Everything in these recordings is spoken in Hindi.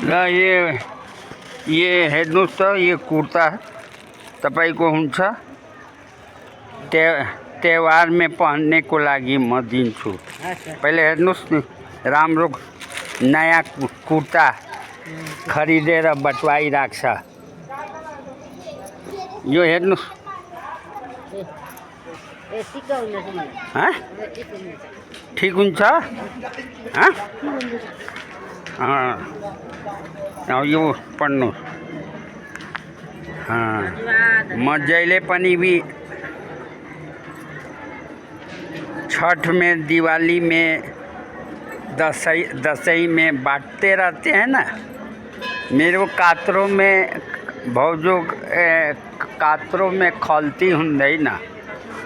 ल ये हेर्नुहोस् त यो कुर्ता तपाईको हुन्छ त्योहार में पहनने को लागि म दिन्छु। पहिले हेर्नुहोस् नि राम्रो नयाँ कुर्ता खरिदेर बटवाइराख्छ। यो हेर्नुहोस् ठिक हुन्छ यो पढ्नुहोस्। म जहिले पनि भी छठ में, दिवाली में, दसई में बांटते रहते हैं ना। मेरे कातरों में भाउजू कातरों में खलती हुँदै ना।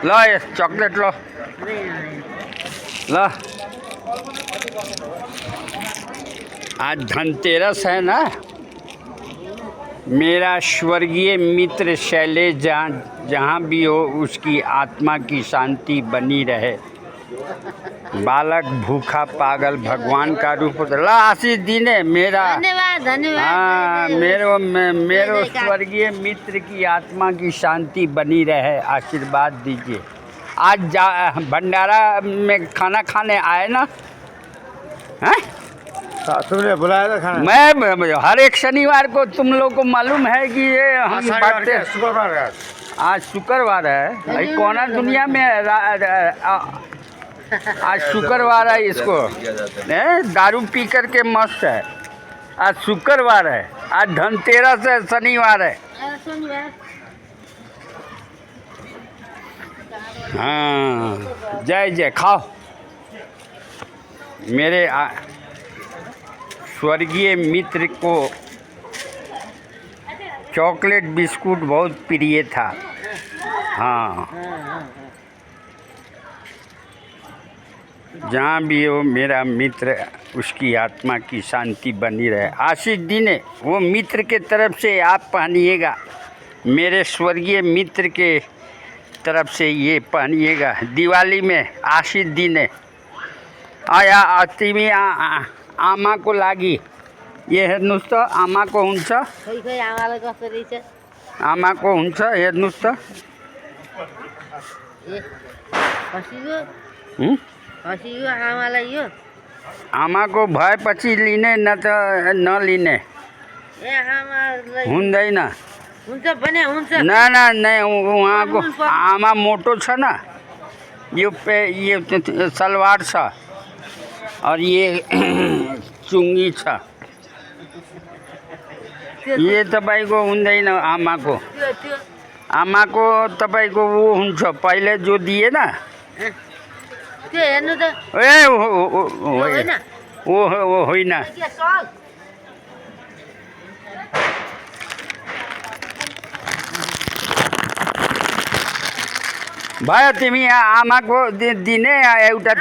ल चॉकलेट लो ल। आज धनतेरस है ना। मेरा स्वर्गीय मित्र शैलेश जहाँ भी हो उसकी आत्मा की शांति बनी रहे। बालक भूखा पागल भगवान का रूप ला आशीष दीने मेरा। धन्यवाद। हाँ मेरो स्वर्गीय मित्र की आत्मा की शांति बनी रहे, आशीर्वाद दीजिए। आज भंडारा में खाना खाने आए ना। हैं तुमने बुलाया था खाना? मैं हर एक शनिवार को, तुम लोग को मालूम है कि ये हम बांटते हैं। शुक्रवार है आज शुक्रवार है। कोना दुनिया में आज शुक्रवार है। इसको दारू पी कर के मस्त है। आज शुक्रवार है, आज धनतेरस है, शनिवार है। हाँ जय जय। खाओ मेरे स्वर्गीय मित्र को चॉकलेट बिस्कुट बहुत प्रिय था। हाँ जहाँ भी हो मेरा मित्र, उसकी आत्मा की शांति बनी रहे। आशीष दीने वो मित्र के तरफ से आप पहनिएगा। मेरे स्वर्गीय मित्र के तरफ से ये पहनिएगा दिवाली में। आशीष दीने आया तिमी आमा को लागि ये हेर्नुहोस् त। आमा को हुन्छ, आमा को हुन्छ हेर्नुहोस् त। आमा को भएपछि लिने न त नलिने हुँदैन। नहीं वहाँ को आमा मोटो छ न। ये सलवार छ और ये चुंगी छ। ये तपाईँको हुँदैन। आमा को तपाईँको वो हुन्छ पहिले जो दिए ना। वो होइन। भयो तिमी आमा को दिने एउटा।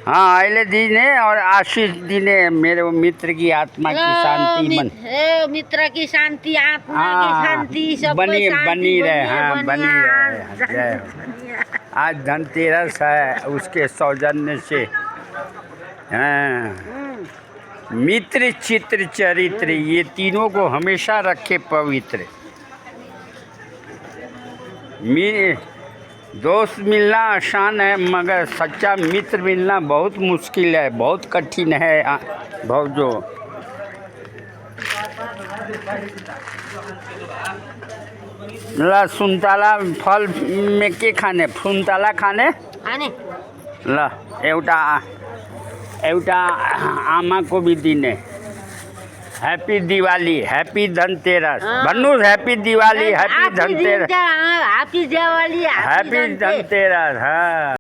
हाँ अहिले दिने और आशीष दिने। मेरे मित्र की आत्मा की शांति मित्र की शांति, आत्मा की शांति सब बनी रहे। हाँ बनी रहे। आज धनतेरस है, उसके सौजन्य से। हाँ मित्र चित्र चरित्र ये तीनों को हमेशा रखे पवित्र। दोस्त मिलना आसान है मगर सच्चा मित्र मिलना बहुत मुश्किल है, बहुत कठिन है। भाउजू ल सुन्तला फल में के खाने? सुन्तला खाने ल। एउटा आमा को भी दिने। हैप्पी दिवाली, हैप्पी धनतेरस भन्नुहोस्। Happy Diwali, happy Dhanteras, happy Dhanteras. हाँ